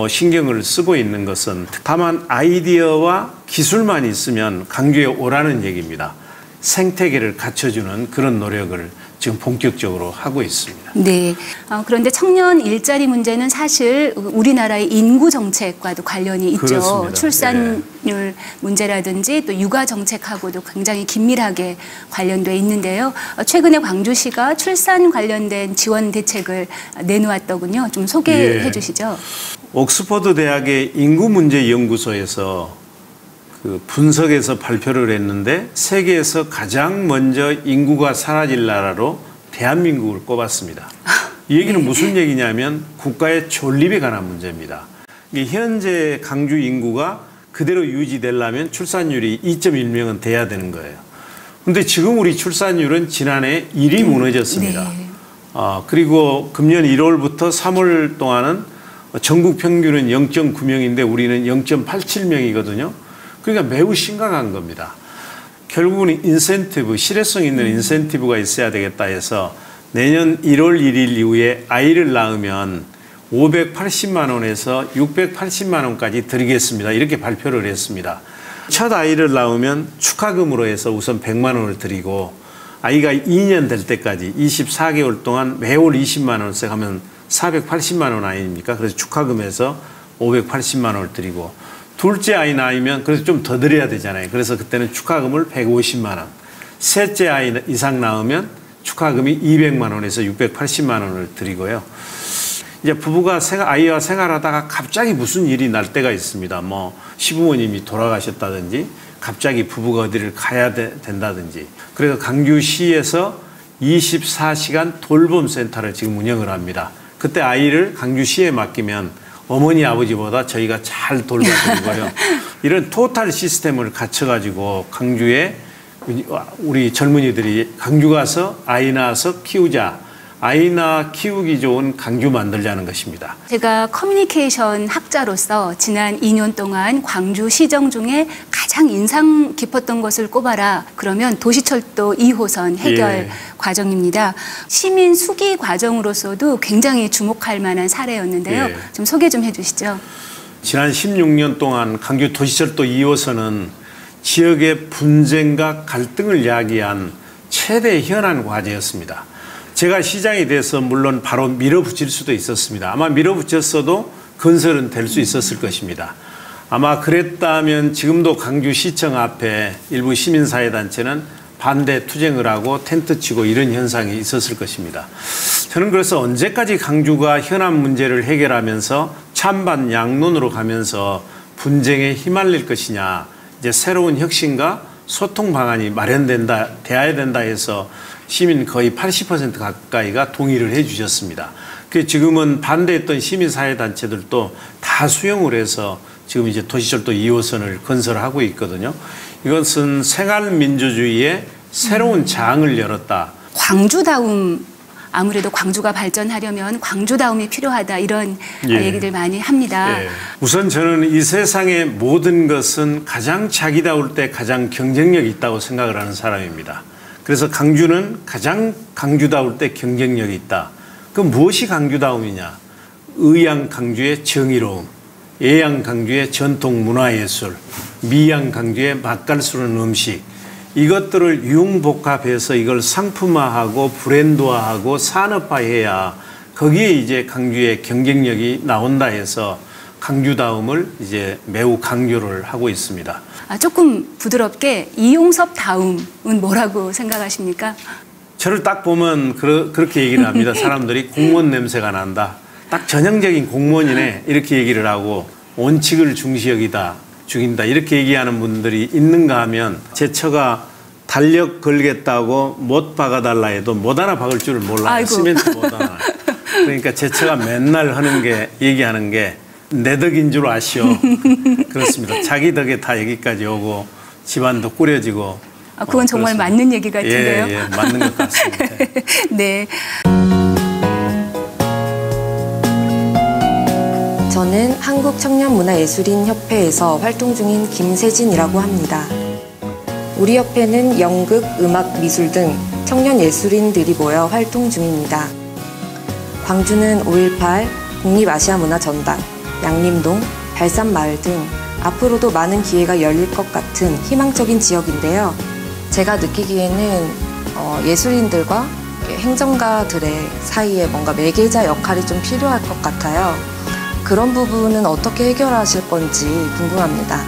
Speaker 2: 신경을 쓰고 있는 것은 다만 아이디어와 기술만 있으면 광주에 오라는 얘기입니다. 생태계를 갖춰주는 그런 노력을 지금 본격적으로 하고 있습니다.
Speaker 1: 네. 그런데 청년 일자리 문제는 사실 우리나라의 인구 정책과도 관련이 있죠.
Speaker 2: 그렇습니다.
Speaker 1: 출산율 문제라든지 또 육아 정책하고도 굉장히 긴밀하게 관련돼 있는데요. 최근에 광주시가 출산 관련된 지원 대책을 내놓았더군요. 좀 소개해 주시죠.
Speaker 2: 옥스퍼드 대학의 인구문제연구소에서 그 분석에서 발표를 했는데 세계에서 가장 먼저 인구가 사라질 나라로 대한민국을 꼽았습니다. 이 얘기는 무슨 얘기냐면 국가의 존립에 관한 문제입니다. 현재 강주 인구가 그대로 유지되려면 출산율이 2.1명은 돼야 되는 거예요. 그런데 지금 우리 출산율은 지난해 1위 무너졌습니다.
Speaker 1: 네.
Speaker 2: 그리고 금년 1월부터 3월 동안은 전국 평균은 0.9명인데 우리는 0.87명이거든요. 그러니까 매우 심각한 겁니다. 결국은 인센티브, 실효성 있는 인센티브가 있어야 되겠다 해서 내년 1월 1일 이후에 아이를 낳으면 580만 원에서 680만 원까지 드리겠습니다. 이렇게 발표를 했습니다. 첫 아이를 낳으면 축하금으로 해서 우선 100만 원을 드리고 아이가 2년 될 때까지 24개월 동안 매월 20만 원씩 하면 480만 원 아닙니까? 그래서 축하금에서 580만 원을 드리고 둘째 아이 낳으면 그래서 좀 더 드려야 되잖아요. 그래서 그때는 축하금을 150만 원. 셋째 아이 이상 낳으면 축하금이 200만 원에서 680만 원을 드리고요. 이제 부부가 아이와 생활하다가 갑자기 무슨 일이 날 때가 있습니다. 뭐 시부모님이 돌아가셨다든지 갑자기 부부가 어디를 가야 된다든지. 그래서 강주시에서 24시간 돌봄센터를 지금 운영을 합니다. 그때 아이를 강주시에 맡기면 어머니 아버지보다 저희가 잘 돌봐드리고요. 이런 토탈 시스템을 갖춰가지고 강주에 우리 젊은이들이 강주 가서 아이 낳아서 키우자. 아이 낳아 키우기 좋은 강주 만들자는 것입니다.
Speaker 1: 제가 커뮤니케이션 학자로서 지난 2년 동안 광주 시정 중에 가장 인상 깊었던 것을 꼽아라. 그러면 도시철도 2호선 해결 과정입니다. 시민 수기 과정으로서도 굉장히 주목할 만한 사례였는데요. 좀 소개 좀 해주시죠.
Speaker 2: 지난 16년 동안 강주 도시철도 2호선은 지역의 분쟁과 갈등을 야기한 최대 현안 과제였습니다. 제가 시장이 돼서 물론 바로 밀어붙일 수도 있었습니다. 아마 밀어붙였어도 건설은 될 수 있었을 것입니다. 아마 그랬다면 지금도 강주시청 앞에 일부 시민사회단체는 반대 투쟁을 하고 텐트 치고 이런 현상이 있었을 것입니다. 저는 그래서 언제까지 강주가 현안 문제를 해결하면서 찬반 양론으로 가면서 분쟁에 휘말릴 것이냐. 이제 새로운 혁신과 소통 방안이 돼야 된다 해서 시민 거의 80% 가까이가 동의를 해 주셨습니다. 그 지금은 반대했던 시민사회단체들도 다 수용을 해서 지금 이제 도시철도 2호선을 건설하고 있거든요. 이것은 생활민주주의의 새로운 장을 열었다.
Speaker 1: 광주다움, 아무래도 광주가 발전하려면 광주다움이 필요하다 이런 얘기들 많이 합니다.
Speaker 2: 우선 저는 이 세상의 모든 것은 가장 자기다울 때 가장 경쟁력이 있다고 생각을 하는 사람입니다. 그래서 강주는 가장 강주다울 때 경쟁력이 있다. 그럼 무엇이 강주다움이냐? 의양 강주의 정의로움, 예양 강주의 전통 문화예술, 미양 강주의 맛깔스러운 음식, 이것들을 융복합해서 이걸 상품화하고 브랜드화하고 산업화해야 거기에 이제 강주의 경쟁력이 나온다 해서 강주다움을 이제 매우 강조를 하고 있습니다.
Speaker 1: 조금 부드럽게 이용섭 다움은 뭐라고 생각하십니까?
Speaker 2: 저를 딱 보면 그렇게 얘기를 합니다. 사람들이 공무원 냄새가 난다. 딱 전형적인 공무원이네 이렇게 얘기를 하고 원칙을 중긴다 이렇게 얘기하는 분들이 있는가 하면 제 처가 달력 걸겠다고 못 박아달라 해도 못 하나 박을 줄을 몰라요. 시멘트 못 하나. 그러니까 제 처가 맨날 얘기하는 게 내 덕인 줄 아시오. 그렇습니다. 자기 덕에 다 여기까지 오고 집안도 꾸려지고.
Speaker 1: 그건 정말 그렇습니다. 맞는 얘기 같은데요.
Speaker 2: 예, 맞는 것 같습니다.
Speaker 1: 네.
Speaker 8: 저는 한국청년문화예술인협회에서 활동 중인 김세진이라고 합니다. 우리 협회는 연극, 음악, 미술 등 청년 예술인들이 모여 활동 중입니다. 광주는 5.18, 국립아시아문화전당, 양림동, 발산마을 등 앞으로도 많은 기회가 열릴 것 같은 희망적인 지역인데요. 제가 느끼기에는 예술인들과 행정가들의 사이에 뭔가 매개자 역할이 좀 필요할 것 같아요. 그런 부분은 어떻게 해결하실 건지 궁금합니다.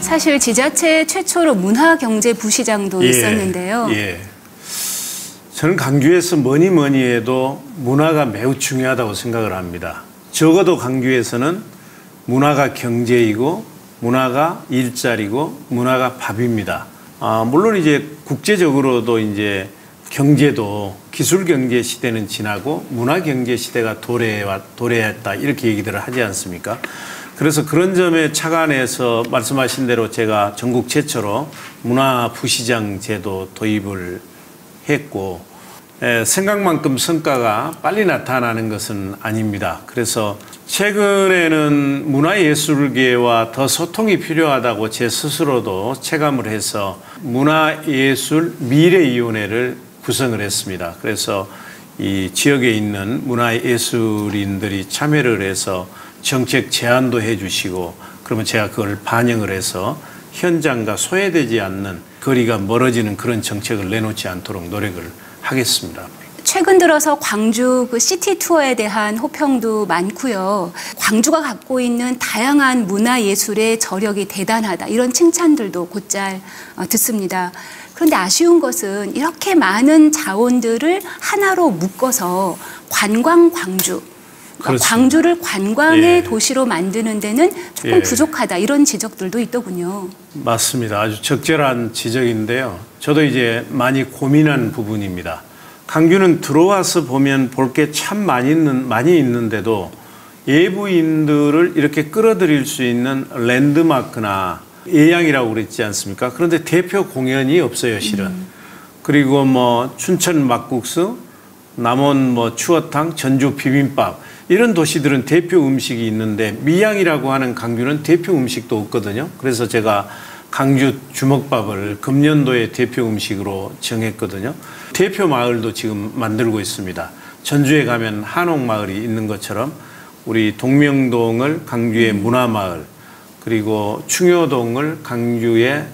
Speaker 1: 사실 지자체 최초로 문화경제부시장도 있었는데요.
Speaker 2: 저는 광주에서 뭐니 해도 문화가 매우 중요하다고 생각을 합니다. 적어도 광주에서는 문화가 경제이고 문화가 일자리고 문화가 밥입니다. 물론 이제 국제적으로도 이제 경제도 기술 경제 시대는 지나고 문화 경제 시대가 도래했다 이렇게 얘기들을 하지 않습니까? 그래서 그런 점에 착안해서 말씀하신 대로 제가 전국 최초로 문화부시장 제도 도입을 했고 생각만큼 성과가 빨리 나타나는 것은 아닙니다. 그래서 최근에는 문화예술계와 더 소통이 필요하다고 제 스스로도 체감을 해서 문화예술 미래위원회를 구성을 했습니다. 그래서 이 지역에 있는 문화예술인들이 참여를 해서 정책 제안도 해주시고 그러면 제가 그걸 반영을 해서 현장과 소외되지 않는 거리가 멀어지는 그런 정책을 내놓지 않도록 노력을 하겠습니다.
Speaker 1: 최근 들어서 광주 그 시티 투어에 대한 호평도 많고요. 광주가 갖고 있는 다양한 문화예술의 저력이 대단하다. 이런 칭찬들도 곧잘 듣습니다. 그런데 아쉬운 것은 이렇게 많은 자원들을 하나로 묶어서 관광 광주, 그러니까 광주를 관광의 도시로 만드는 데는 조금 부족하다. 이런 지적들도 있더군요.
Speaker 2: 맞습니다. 아주 적절한 지적인데요. 저도 이제 많이 고민한 부분입니다. 광주는 들어와서 보면 볼 게 참 많이 있는데도 외부인들을 이렇게 끌어들일 수 있는 랜드마크나 예양이라고 그랬지 않습니까? 그런데 대표 공연이 없어요, 실은. 그리고 뭐 춘천 막국수, 남원 뭐 추어탕, 전주 비빔밥 이런 도시들은 대표 음식이 있는데 미양이라고 하는 광주는 대표 음식도 없거든요. 그래서 제가 광주 주먹밥을 금년도의 대표 음식으로 정했거든요. 대표 마을도 지금 만들고 있습니다. 전주에 가면 한옥마을이 있는 것처럼 우리 동명동을 광주의 문화마을, 그리고 충효동을 광주의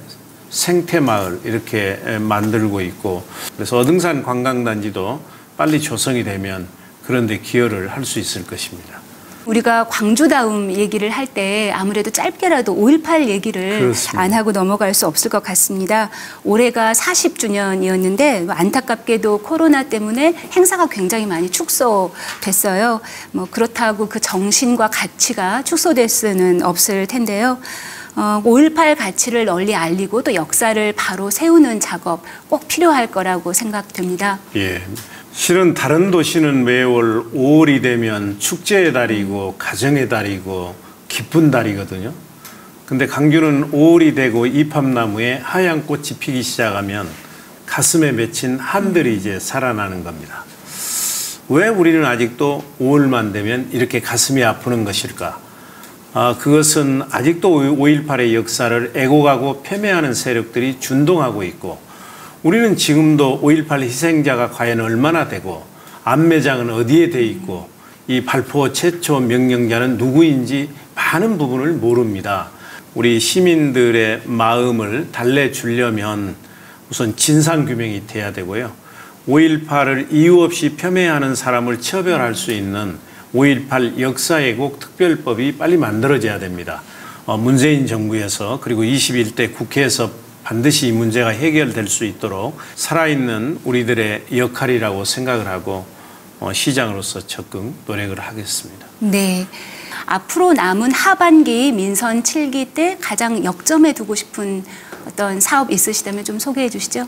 Speaker 2: 생태마을 이렇게 만들고 있고, 그래서 어등산 관광단지도 빨리 조성이 되면 그런 데 기여를 할 수 있을 것입니다.
Speaker 1: 우리가 광주다움 얘기를 할 때 아무래도 짧게라도 5.18 얘기를
Speaker 2: 그렇습니다.
Speaker 1: 안 하고 넘어갈 수 없을 것 같습니다. 올해가 40주년이었는데 안타깝게도 코로나 때문에 행사가 굉장히 많이 축소됐어요. 뭐 그렇다고 그 정신과 가치가 축소될 수는 없을 텐데요. 5.18 가치를 널리 알리고 또 역사를 바로 세우는 작업 꼭 필요할 거라고 생각됩니다.
Speaker 2: 예. 실은 다른 도시는 매월 5월이 되면 축제의 달이고 가정의 달이고 기쁜 달이거든요. 근데 광주는 5월이 되고 이팝나무에 하얀 꽃이 피기 시작하면 가슴에 맺힌 한들이 이제 살아나는 겁니다. 왜 우리는 아직도 5월만 되면 이렇게 가슴이 아프는 것일까? 그것은 아직도 5.18의 역사를 애곡하고 폄훼하는 세력들이 준동하고 있고, 우리는 지금도 5.18 희생자가 과연 얼마나 되고 안매장은 어디에 돼 있고 이 발포 최초 명령자는 누구인지 많은 부분을 모릅니다. 우리 시민들의 마음을 달래주려면 우선 진상규명이 돼야 되고요. 5.18을 이유 없이 폄훼하는 사람을 처벌할 수 있는 5.18 역사애곡 특별법이 빨리 만들어져야 됩니다. 문재인 정부에서 그리고 21대 국회에서 반드시 이 문제가 해결될 수 있도록 살아있는 우리들의 역할이라고 생각을 하고 시장으로서 적극 노력을 하겠습니다.
Speaker 1: 네. 앞으로 남은 하반기 민선 7기 때 가장 역점에 두고 싶은 어떤 사업 있으시다면 좀 소개해 주시죠.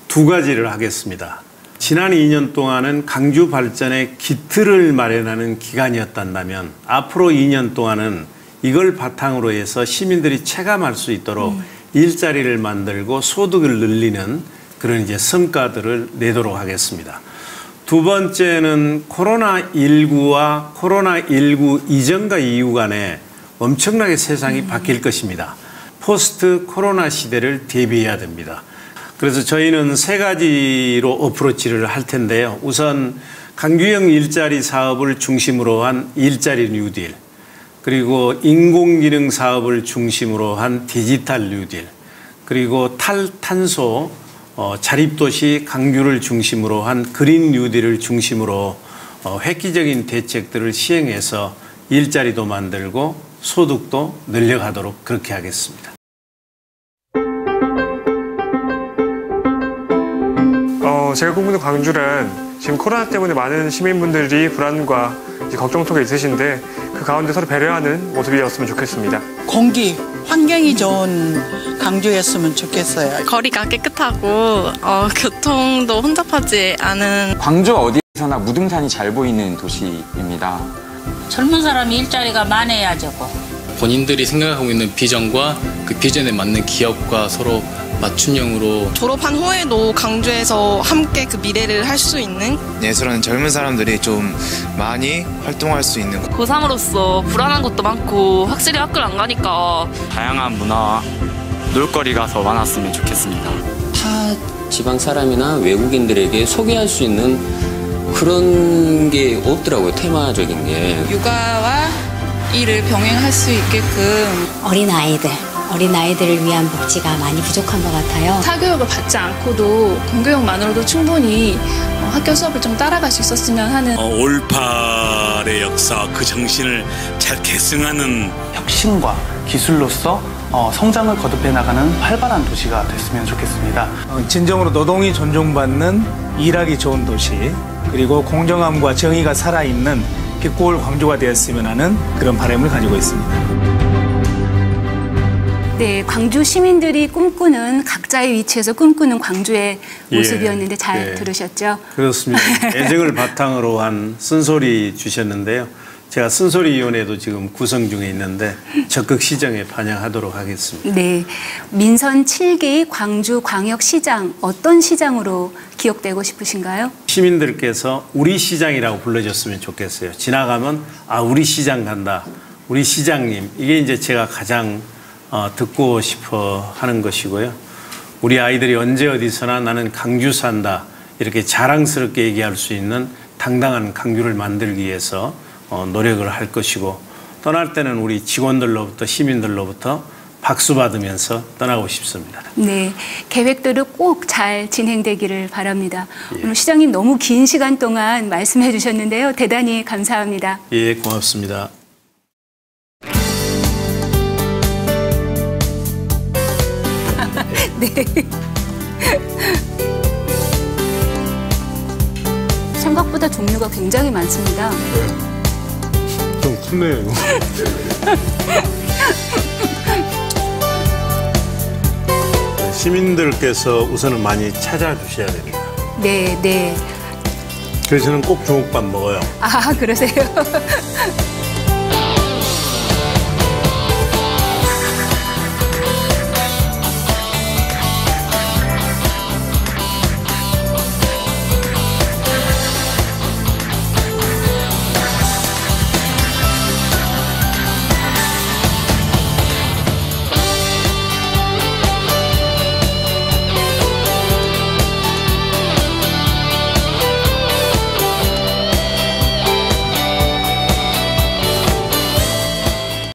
Speaker 2: 두 가지를 하겠습니다. 지난 2년 동안은 광주 발전의 기틀을 마련하는 기간이었단다면 앞으로 2년 동안은 이걸 바탕으로 해서 시민들이 체감할 수 있도록 일자리를 만들고 소득을 늘리는 그런 이제 성과들을 내도록 하겠습니다. 두 번째는 코로나19와 코로나19 이전과 이후 간에 엄청나게 세상이 바뀔 것입니다. 포스트 코로나 시대를 대비해야 됩니다. 그래서 저희는 세 가지로 어프로치를 할 텐데요. 우선 광주형 일자리 사업을 중심으로 한 일자리 뉴딜, 그리고 인공지능 사업을 중심으로 한 디지털 뉴딜, 그리고 탈탄소 자립도시 광주를 중심으로 한 그린 뉴딜을 중심으로 획기적인 대책들을 시행해서 일자리도 만들고 소득도 늘려가도록 그렇게 하겠습니다.
Speaker 9: 제가 꿈꾸는 광주는 지금 코로나 때문에 많은 시민분들이 불안과 걱정 속에 있으신데 그 가운데 서로 배려하는 모습이었으면 좋겠습니다.
Speaker 10: 공기, 환경이 좋은 광주였으면 좋겠어요.
Speaker 11: 거리가 깨끗하고 교통도 혼잡하지 않은
Speaker 7: 광주 어디서나 무등산이 잘 보이는 도시입니다.
Speaker 12: 젊은 사람이 일자리가 많아야 되고
Speaker 13: 본인들이 생각하고 있는 비전과 그 비전에 맞는 기업과 서로 맞춤형으로
Speaker 11: 졸업한 후에도 광주에서 함께 그 미래를 할 수 있는
Speaker 14: 예술하는 젊은 사람들이 좀 많이 활동할 수 있는
Speaker 11: 고3으로서 불안한 것도 많고 확실히 학교를 안 가니까
Speaker 15: 다양한 문화와 놀거리가 더 많았으면 좋겠습니다.
Speaker 16: 타 지방 사람이나 외국인들에게 소개할 수 있는 그런 게 없더라고요. 테마적인 게.
Speaker 11: 육아와 일을 병행할 수 있게끔
Speaker 17: 어린아이들을 위한 복지가 많이 부족한 것 같아요.
Speaker 11: 사교육을 받지 않고도 공교육만으로도 충분히 학교 수업을 좀 따라갈 수 있었으면 하는
Speaker 18: 올팔의 역사, 그 정신을 잘 계승하는
Speaker 6: 혁신과 기술로서 성장을 거듭해 나가는 활발한 도시가 됐으면 좋겠습니다.
Speaker 5: 진정으로 노동이 존중받는 일하기 좋은 도시, 그리고 공정함과 정의가 살아있는 빛고울 광주가 되었으면 하는 그런 바람을 가지고 있습니다.
Speaker 1: 네, 광주 시민들이 꿈꾸는 각자의 위치에서 꿈꾸는 광주의 모습이었는데 잘 들으셨죠?
Speaker 2: 그렇습니다. 애정을 바탕으로 한 쓴소리 주셨는데요. 제가 쓴소리위원회도 지금 구성 중에 있는데 적극 시정에 반영하도록 하겠습니다.
Speaker 1: 네, 민선 7기 광주광역시장 어떤 시장으로 기억되고 싶으신가요?
Speaker 2: 시민들께서 우리 시장이라고 불러줬으면 좋겠어요. 지나가면 우리 시장 간다, 우리 시장님, 이게 이제 제가 가장 듣고 싶어 하는 것이고요. 우리 아이들이 언제 어디서나 나는 광주 산다 이렇게 자랑스럽게 얘기할 수 있는 당당한 광주를 만들기 위해서 노력을 할 것이고, 떠날 때는 우리 직원들로부터 시민들로부터 박수 받으면서 떠나고 싶습니다.
Speaker 1: 네, 계획대로 꼭 잘 진행되기를 바랍니다. 오늘 시장님 너무 긴 시간 동안 말씀해 주셨는데요. 대단히 감사합니다.
Speaker 2: 예, 고맙습니다.
Speaker 1: 네. 생각보다 종류가 굉장히 많습니다.
Speaker 2: 네. 좀 컸네요, 이거. 시민들께서 우선은 많이 찾아주셔야 됩니다.
Speaker 1: 네, 네.
Speaker 2: 그래서 저는 꼭 주먹밥 먹어요.
Speaker 1: 아, 그러세요?